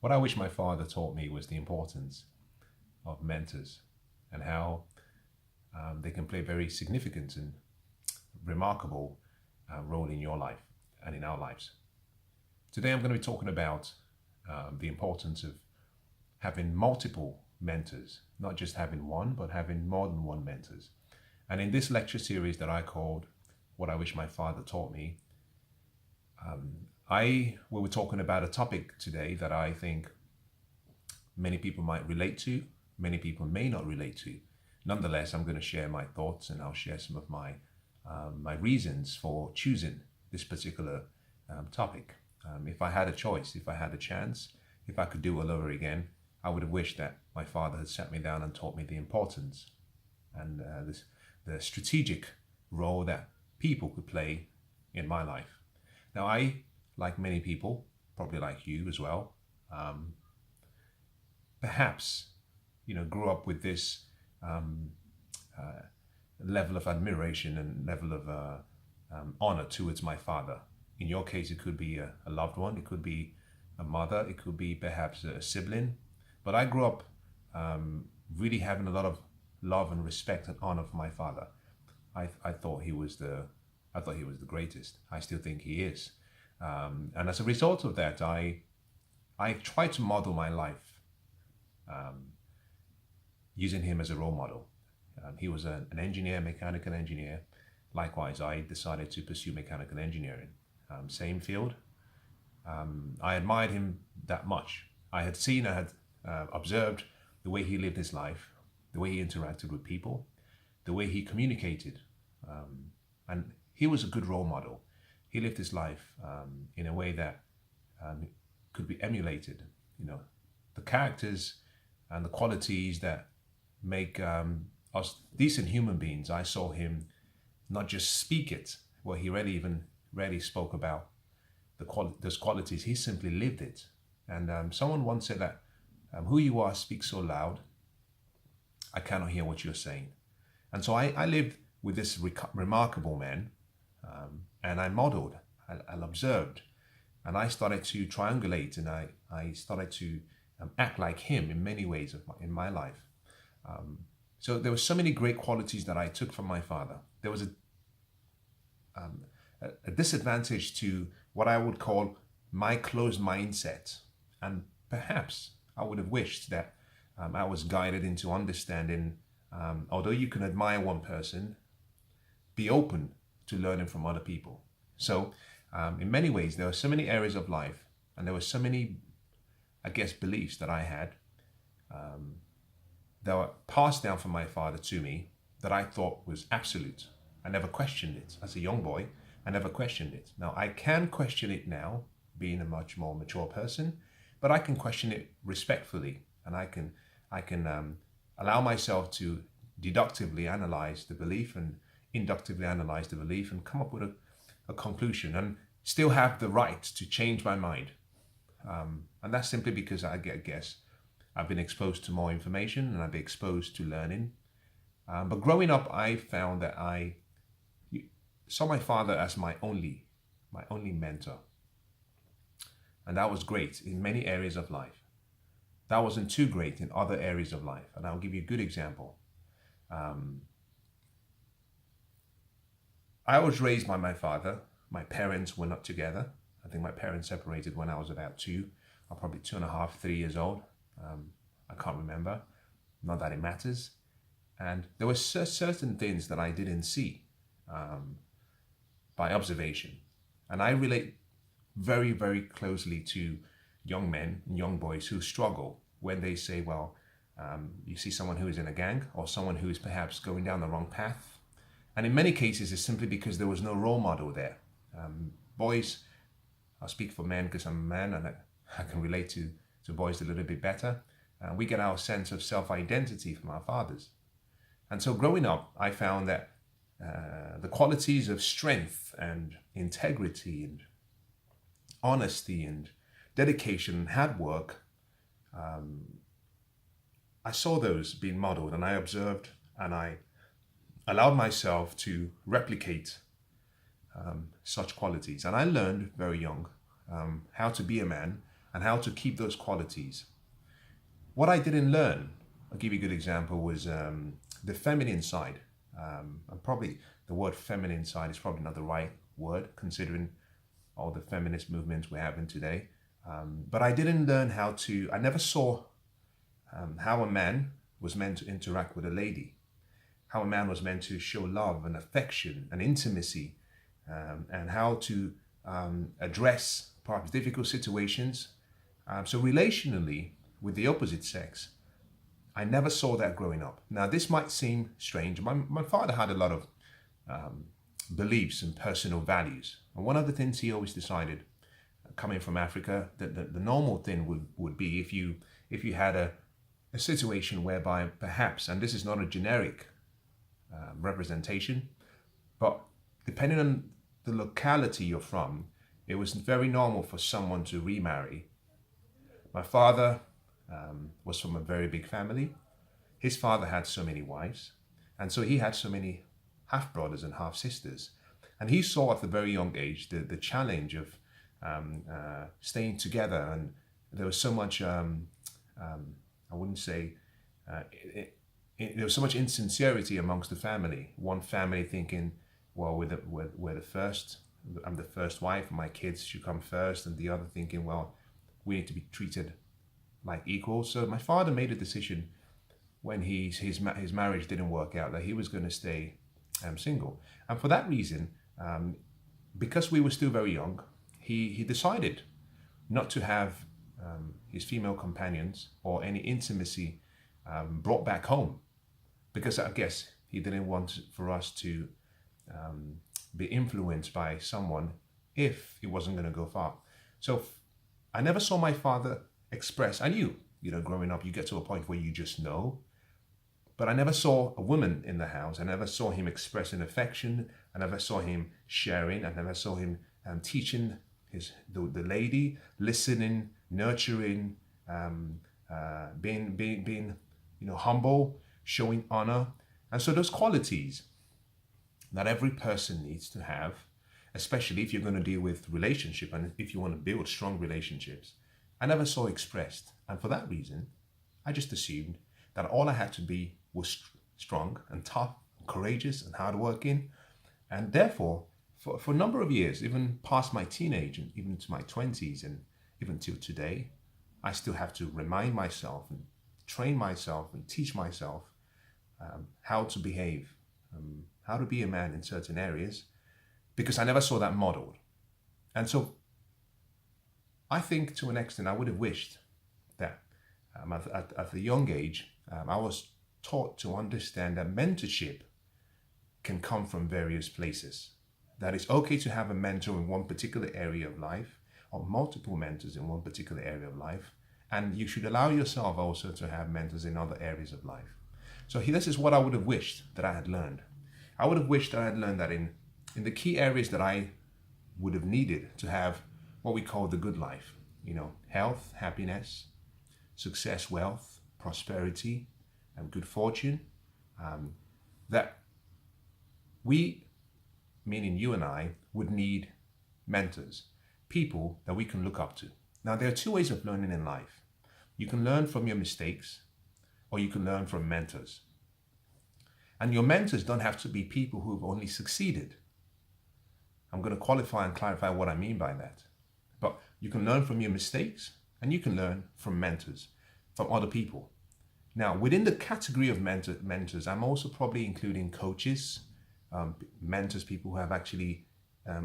What I wish my father taught me was the importance of mentors and how they can play a very significant and remarkable role in your life and in our lives. Today I'm going to be talking about the importance of having multiple mentors, not just having one, but having more than one mentors. And in this lecture series that I called What I Wish My Father Taught Me, we were talking about a topic today that I think many people might relate to, many people may not relate to. Nonetheless, I'm going to share my thoughts and I'll share some of my reasons for choosing this particular topic. If I had a choice, if I had a chance, if I could do all over again, I would have wished that my father had sat me down and taught me the importance and the strategic role that people could play in my life. Now, I, like many people, probably like you as well, perhaps, grew up with this level of admiration and level of honor towards my father. In your case, it could be a loved one, it could be a mother, it could be perhaps a sibling. But I grew up really having a lot of love and respect and honor for my father. I thought he was the greatest. I still think he is. And as a result of that, I tried to model my life using him as a role model. He was an engineer, mechanical engineer. Likewise, I decided to pursue mechanical engineering. Same field. I admired him that much. I had observed the way he lived his life, the way he interacted with people, the way he communicated. And he was a good role model. He lived his life in a way that could be emulated. The characters and the qualities that make us decent human beings. I saw him not just speak it, well, he rarely spoke about those qualities. He simply lived it. And someone once said that who you are speaks so loud, I cannot hear what you're saying. And so I lived with this remarkable man, and I modeled, I observed, and I started to triangulate, and I started to act like him in many ways in my life. So there were so many great qualities that I took from my father. There was a disadvantage to what I would call my closed mindset. And perhaps I would have wished that I was guided into understanding, although you can admire one person, be open to learning from other people. So in many ways, there were so many areas of life, and there were so many, beliefs that I had that were passed down from my father to me that I thought was absolute. I never questioned it. As a young boy, I never questioned it. Now, I can question it now, being a much more mature person, but I can question it respectfully, and I can allow myself to deductively analyze the belief and inductively analyze the belief and come up with a conclusion and still have the right to change my mind. And that's simply because I've been exposed to more information and I've been exposed to learning. But growing up, I found that I saw my father as my only mentor. And that was great in many areas of life. That wasn't too great in other areas of life. And I'll give you a good example. I was raised by my father. My parents were not together. I think my parents separated when I was about 2, or probably 2.5, 3 years old. I can't remember. Not that it matters. And there were certain things that I didn't see by observation. And I relate very, very closely to young men and young boys who struggle when they say, you see someone who is in a gang or someone who is perhaps going down the wrong path. And in many cases, it's simply because there was no role model there. Boys, I'll speak for men because I'm a man and I can relate to boys a little bit better. We get our sense of self-identity from our fathers. And so growing up, I found that the qualities of strength and integrity and honesty and dedication and hard work, I saw those being modeled, and I observed and I allowed myself to replicate such qualities. And I learned very young how to be a man and how to keep those qualities. What I didn't learn, I'll give you a good example, was the feminine side. And probably the word feminine side is probably not the right word, considering all the feminist movements we're having today. But I didn't learn I never saw how a man was meant to interact with a lady, how a man was meant to show love and affection and intimacy, and how to address perhaps difficult situations. So relationally with the opposite sex, I never saw that growing up. Now, this might seem strange. My father had a lot of beliefs and personal values. And one of the things he always decided, coming from Africa, that the normal thing would be if you had a situation whereby perhaps, and this is not a generic representation, but depending on the locality you're from, it was very normal for someone to remarry. My father was from a very big family. His father had so many wives, and so he had so many half brothers and half sisters. And he saw at a very young age the challenge of staying together, and there was so much, I wouldn't say, there was so much insincerity amongst the family. One family thinking, well, we're the first, I'm the first wife, my kids should come first, and the other thinking, well, we need to be treated like equals. So my father made a decision when his marriage didn't work out that he was going to stay single. And for that reason, because we were still very young, he decided not to have his female companions or any intimacy brought back home, because I guess he didn't want for us to be influenced by someone if it wasn't going to go far. So I never saw my father express. I knew, growing up, you get to a point where you just know, but I never saw a woman in the house. I never saw him expressing affection. I never saw him sharing. I never saw him teaching the lady, listening, nurturing, being humble, showing honor. And so those qualities that every person needs to have, especially if you're going to deal with relationship and if you want to build strong relationships, I never saw expressed. And for that reason, I just assumed that all I had to be was strong and tough, and courageous and hardworking. And therefore, for a number of years, even past my teenage and even to my 20s and even till today, I still have to remind myself and train myself and teach myself how to behave, how to be a man in certain areas, because I never saw that modeled. And so I think to an extent I would have wished that at a young age, I was taught to understand that mentorship can come from various places. That it's okay to have a mentor in one particular area of life, or multiple mentors in one particular area of life, and you should allow yourself also to have mentors in other areas of life. So this is what I would have wished that I had learned. I would have wished that I had learned that in the key areas that I would have needed to have what we call the good life, health, happiness, success, wealth, prosperity, and good fortune, that we, meaning you and I, would need mentors, people that we can look up to. Now, there are two ways of learning in life. You can learn from your mistakes, or you can learn from mentors. And your mentors don't have to be people who have only succeeded. I'm going to qualify and clarify what I mean by that. But you can learn from your mistakes, and you can learn from mentors, from other people. Now, within the category of mentors, I'm also probably including coaches, mentors, people who have actually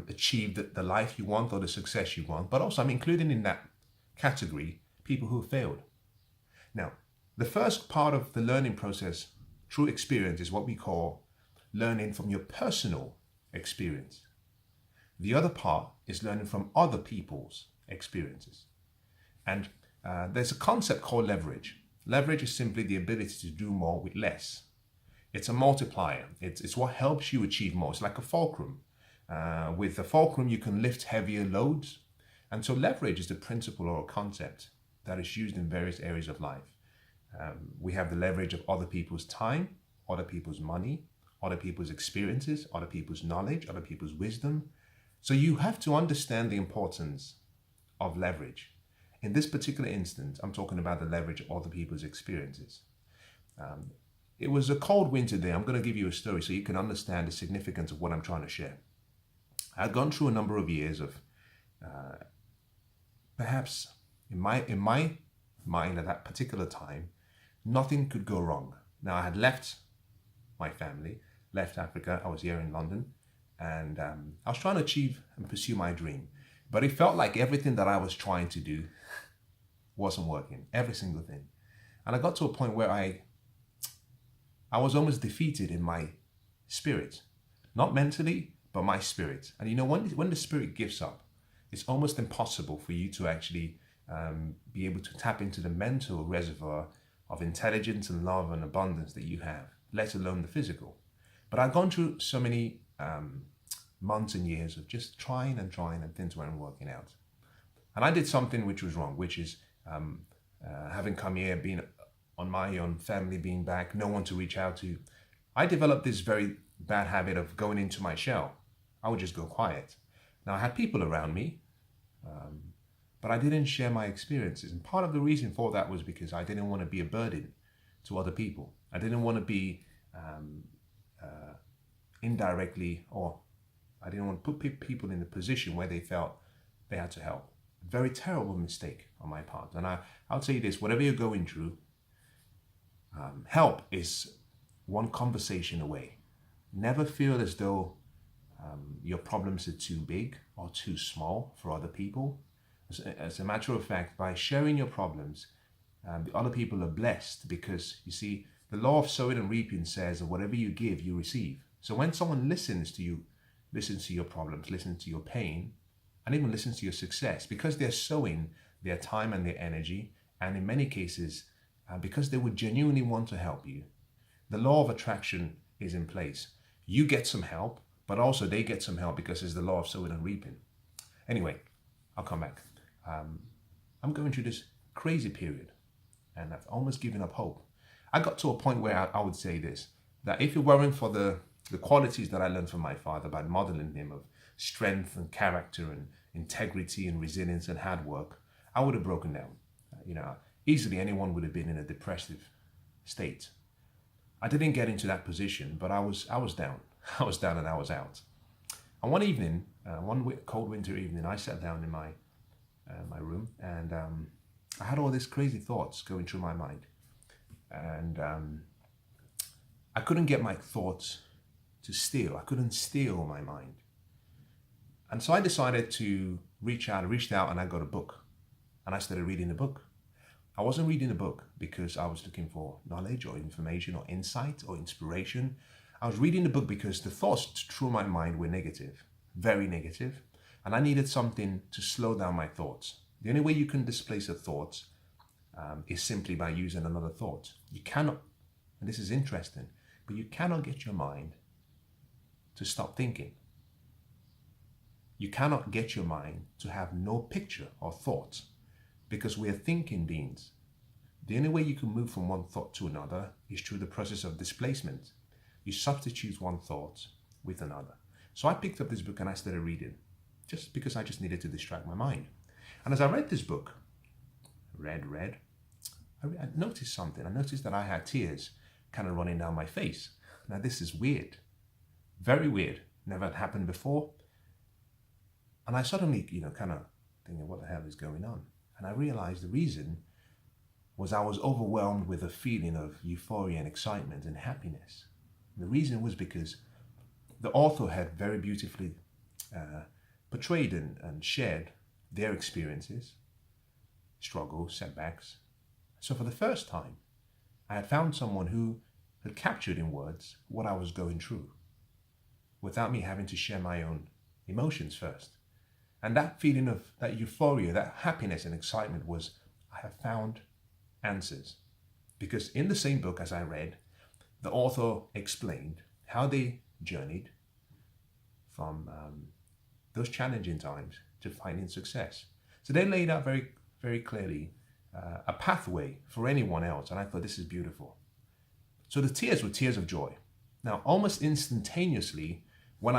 achieved the life you want or the success you want. But also I'm including in that category people who have failed. Now, the first part of the learning process through experience is what we call learning from your personal experience. The other part is learning from other people's experiences. And there's a concept called leverage. Leverage is simply the ability to do more with less. It's a multiplier. It's what helps you achieve more. It's like a fulcrum. With a fulcrum, you can lift heavier loads. And so leverage is the principle or a concept that is used in various areas of life. We have the leverage of other people's time, other people's money, other people's experiences, other people's knowledge, other people's wisdom. So you have to understand the importance of leverage. in this particular instance, I'm talking about the leverage of other people's experiences. It was a cold winter day. I'm going to give you a story so you can understand the significance of what I'm trying to share. I'd gone through a number of years of perhaps in my mind at that particular time, nothing could go wrong. Now, I had left my family, left Africa. I was here in London, and I was trying to achieve and pursue my dream. But it felt like everything that I was trying to do wasn't working, every single thing. And I got to a point where I was almost defeated in my spirit, not mentally, but my spirit. And you know, when the spirit gives up, it's almost impossible for you to actually be able to tap into the mental reservoir of intelligence and love and abundance that you have, let alone the physical. But I've gone through so many months and years of just trying and things weren't working out. And I did something which was wrong, which is having come here, being on my own, family being back, no one to reach out to. I developed this very bad habit of going into my shell. I would just go quiet. Now, I had people around me, but I didn't share my experiences. And part of the reason for that was because I didn't want to be a burden to other people. I didn't want to be indirectly, or I didn't want to put people in a position where they felt they had to help. Very terrible mistake on my part. And I'll tell you this, whatever you're going through, help is one conversation away. Never feel as though your problems are too big or too small for other people. As a matter of fact, by sharing your problems, the other people are blessed, because you see, the law of sowing and reaping says that whatever you give, you receive. So when someone listens to you, listens to your problems, listens to your pain, and even listens to your success, because they're sowing their time and their energy, and in many cases, because they would genuinely want to help you, the law of attraction is in place. You get some help, but also they get some help, because it's the law of sowing and reaping. Anyway, I'll come back. I'm going through this crazy period, and I've almost given up hope. I got to a point where I would say this, that if it weren't for the qualities that I learned from my father by modeling him of strength and character and integrity and resilience and hard work, I would have broken down. Easily anyone would have been in a depressive state. I didn't get into that position, but I was down. I was down and I was out. And one evening, cold winter evening, I sat down in my room, and I had all these crazy thoughts going through my mind. And I couldn't get my thoughts to steal. I couldn't steal my mind. And so I decided to reached out, and I got a book. And I started reading the book. I wasn't reading the book because I was looking for knowledge or information or insight or inspiration. I was reading the book because the thoughts through my mind were negative, very negative. And I needed something to slow down my thoughts. The only way you can displace a thought is simply by using another thought. You cannot, and this is interesting, but you cannot get your mind to stop thinking. You cannot get your mind to have no picture or thought, because we are thinking beings. The only way you can move from one thought to another is through the process of displacement. You substitute one thought with another. So I picked up this book and I started reading, just because I just needed to distract my mind. And as I read this book, I noticed something. I noticed that I had tears kind of running down my face. Now this is weird, very weird. Never had happened before. And I suddenly, kind of thinking, what the hell is going on? And I realized the reason was I was overwhelmed with a feeling of euphoria and excitement and happiness. And the reason was because the author had very beautifully portrayed and shared their experiences, struggles, setbacks. So for the first time, I had found someone who had captured in words what I was going through, without me having to share my own emotions first. And that feeling of that euphoria, that happiness and excitement was, I have found answers. Because in the same book as I read, the author explained how they journeyed from those challenging times to finding success. So they laid out very, very clearly a pathway for anyone else. And I thought, this is beautiful. So the tears were tears of joy. Now, almost instantaneously, when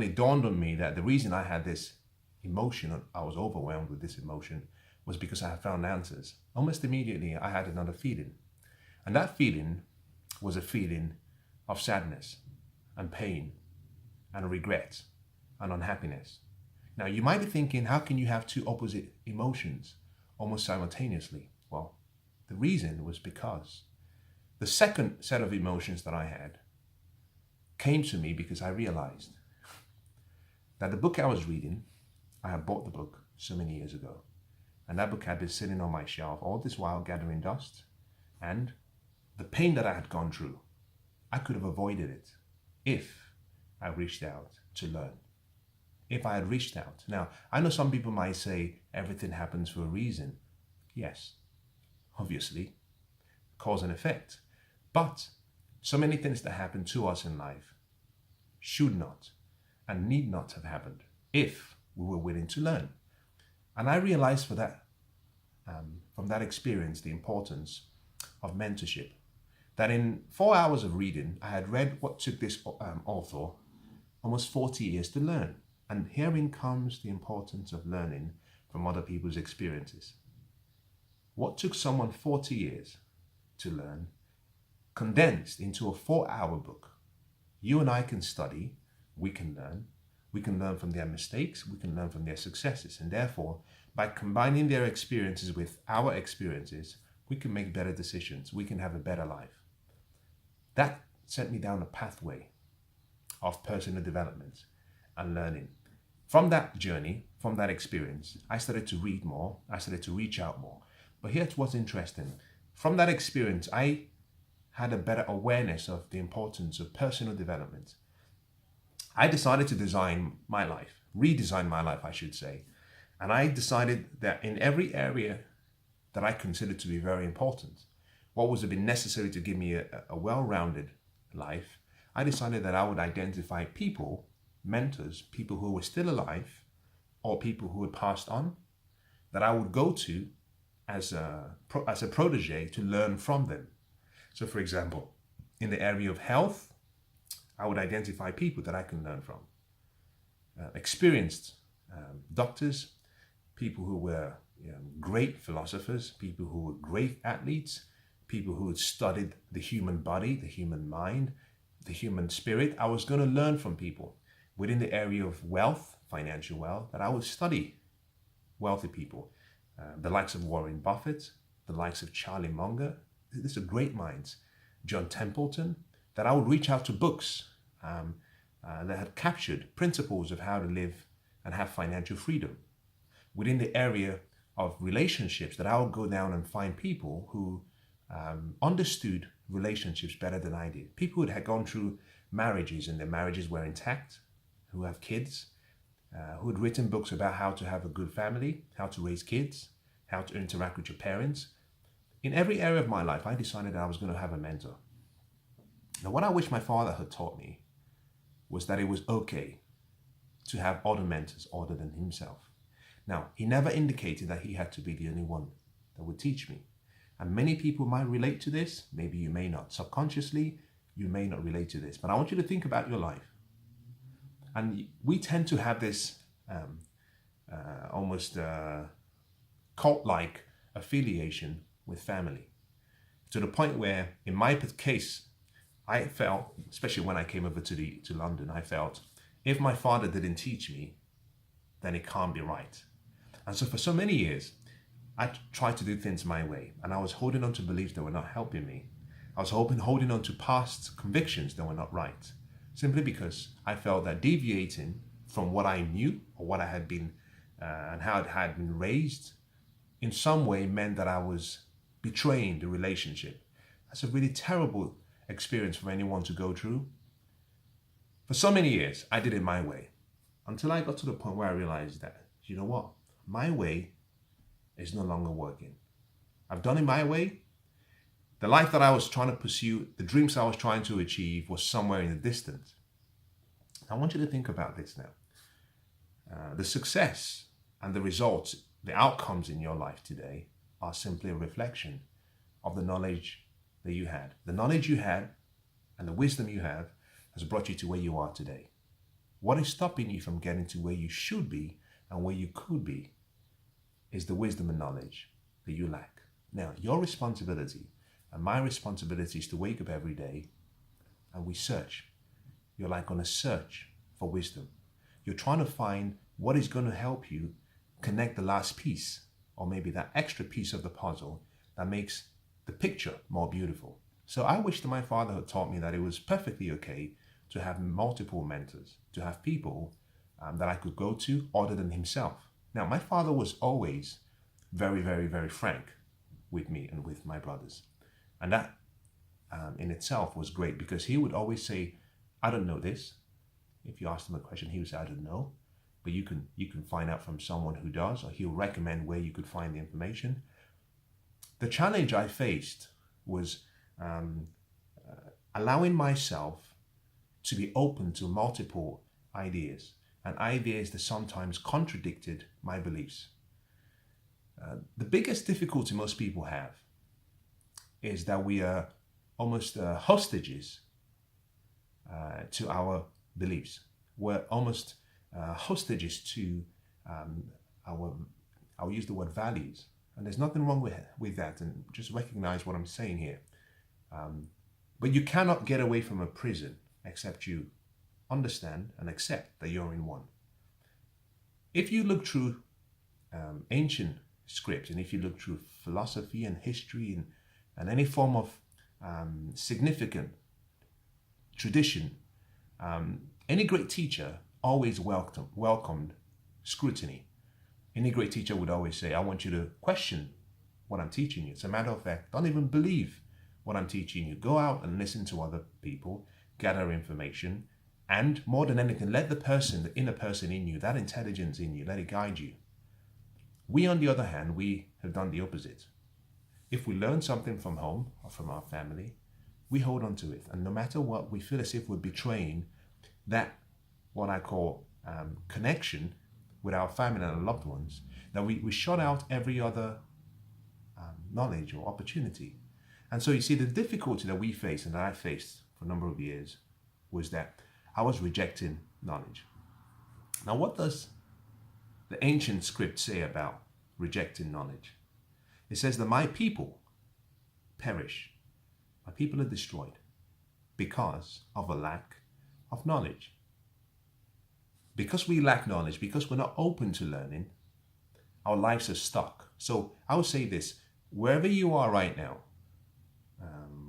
it dawned on me that the reason I had this emotion, I was overwhelmed with this emotion, was because I had found answers. Almost immediately, I had another feeling. And that feeling was a feeling of sadness and pain and regret and unhappiness. Now, you might be thinking, how can you have two opposite emotions almost simultaneously? Well, the reason was because the second set of emotions that I had came to me because I realized that the book I was reading, I had bought the book so many years ago, and that book had been sitting on my shelf all this while gathering dust, and the pain that I had gone through, I could have avoided it if I reached out to learn. If I had reached out. Now, I know some people might say everything happens for a reason. Yes, obviously, cause and effect. But so many things that happen to us in life should not and need not have happened if we were willing to learn. And I realized from that experience the importance of mentorship. That in 4 hours of reading, I had read what took this author almost 40 years to learn. And herein comes the importance of learning from other people's experiences. What took someone 40 years to learn, condensed into a 4-hour book. You and I can study, we can learn from their mistakes, we can learn from their successes. And therefore, by combining their experiences with our experiences, we can make better decisions, we can have a better life. That sent me down a pathway of personal development and learning. From that journey, from that experience, I started to read more, I started to reach out more. But here's what's interesting. From that experience, I had a better awareness of the importance of personal development. I decided to design my life, redesign my life, I should say. And I decided that in every area that I considered to be very important, what was been necessary to give me a well-rounded life, I decided that I would identify people, mentors, people who were still alive or people who had passed on, that I would go to as a protege to learn from them. So for example, in the area of health, I would identify people that I can learn from. Experienced doctors, people who were great philosophers, people who were great athletes, people who had studied the human body, the human mind, the human spirit. I was going to learn from people within the area of wealth, financial wealth, that I would study wealthy people. The likes of Warren Buffett, the likes of Charlie Munger. These are great minds. John Templeton, that I would reach out to books that had captured principles of how to live and have financial freedom. Within the area of relationships, that I would go down and find people who understood relationships better than I did. People who had gone through marriages and their marriages were intact, who have kids, who had written books about how to have a good family, how to raise kids, how to interact with your parents. In every area of my life, I decided that I was going to have a mentor. Now, what I wish my father had taught me was that it was okay to have other mentors other than himself. Now, he never indicated that he had to be the only one that would teach me. And many people might relate to this. Maybe you may not. Subconsciously, you may not relate to this. But I want you to think about your life. And we tend to have this almost cult-like affiliation with family, to the point where, in my case, I felt, especially when I came over to London, I felt if my father didn't teach me, then it can't be right. And so for so many years, I tried to do things my way, and I was holding on to beliefs that were not helping me. I was holding on to past convictions that were not right, simply because I felt that deviating from what I knew or what I had been and how it had been raised in some way meant that I was betraying the relationship. That's a really terrible experience for anyone to go through. For so many years, I did it my way, until I got to the point where I realized that, you know what, my way is no longer working. I've done it my way. The life that I was trying to pursue, the dreams I was trying to achieve, was somewhere in the distance. I want you to think about this now. The success and the results, the outcomes in your life today are simply a reflection of the knowledge that you had. The knowledge you had and the wisdom you have has brought you to where you are today. What is stopping you from getting to where you should be and where you could be? is the wisdom and knowledge that you lack. Now, your responsibility and my responsibility is to wake up every day and we search. You're like on a search for wisdom. You're trying to find what is going to help you connect the last piece, or maybe that extra piece of the puzzle that makes the picture more beautiful. So I wish that my father had taught me that it was perfectly okay to have multiple mentors, to have people that I could go to other than himself. Now, my father was always very, very, very frank with me and with my brothers. And that in itself was great, because he would always say, I don't know this. If you asked him a question, he would say, I don't know. But you can find out from someone who does, or he'll recommend where you could find the information. The challenge I faced was allowing myself to be open to multiple ideas, and ideas that sometimes contradicted my beliefs. The biggest difficulty most people have is that we are almost hostages to our beliefs. We're almost hostages to I'll use the word values. And there's nothing wrong with that, and just recognize what I'm saying here. But you cannot get away from a prison except you understand and accept that you're in one. If you look through ancient script, and if you look through philosophy and history and any form of significant tradition, any great teacher always welcomed scrutiny. Any great teacher would always say, I want you to question what I'm teaching you. As a matter of fact, don't even believe what I'm teaching you. Go out and listen to other people, gather information, and more than anything, let the inner person in you, that intelligence in you, let it guide you. We, on the other hand, we have done the opposite. If we learn something from home or from our family, we hold on to it. And no matter what, we feel as if we're betraying that, what I call connection with our family and our loved ones, that we shut out every other knowledge or opportunity. And so you see, the difficulty that we face, and that I faced for a number of years, was that I was rejecting knowledge. Now, what does the ancient script say about rejecting knowledge? It says that my people perish, my people are destroyed because of a lack of knowledge. Because we lack knowledge, because we're not open to learning, our lives are stuck. So I would say this: wherever you are right now,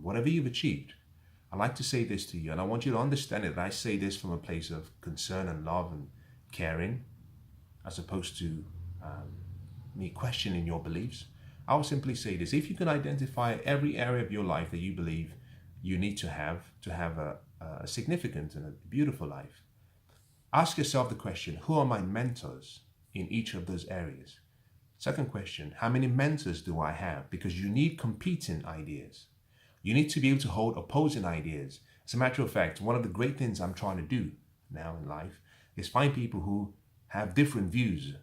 whatever you've achieved, I'd like to say this to you, and I want you to understand it. I say this from a place of concern and love and caring, as opposed to me questioning your beliefs. I will simply say this: if you can identify every area of your life that you believe you need to have a significant and a beautiful life, ask yourself the question, who are my mentors in each of those areas? Second question, how many mentors do I have? Because you need competing ideas. You need to be able to hold opposing ideas. As a matter of fact, one of the great things I'm trying to do now in life is find people who have different views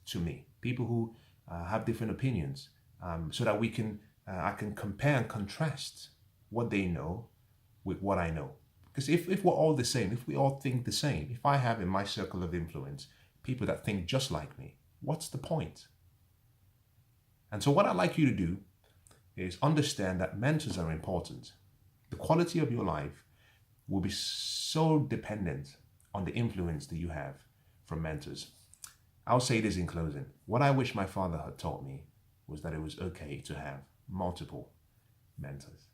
to me, people who have different opinions, so that I can compare and contrast what they know with what I know. Because if we're all the same, if we all think the same, if I have in my circle of influence people that think just like me, what's the point? And so what I'd like you to do is understand that mentors are important. The quality of your life will be so dependent on the influence that you have from mentors. I'll say this in closing. What I wish my father had taught me was that it was okay to have multiple mentors.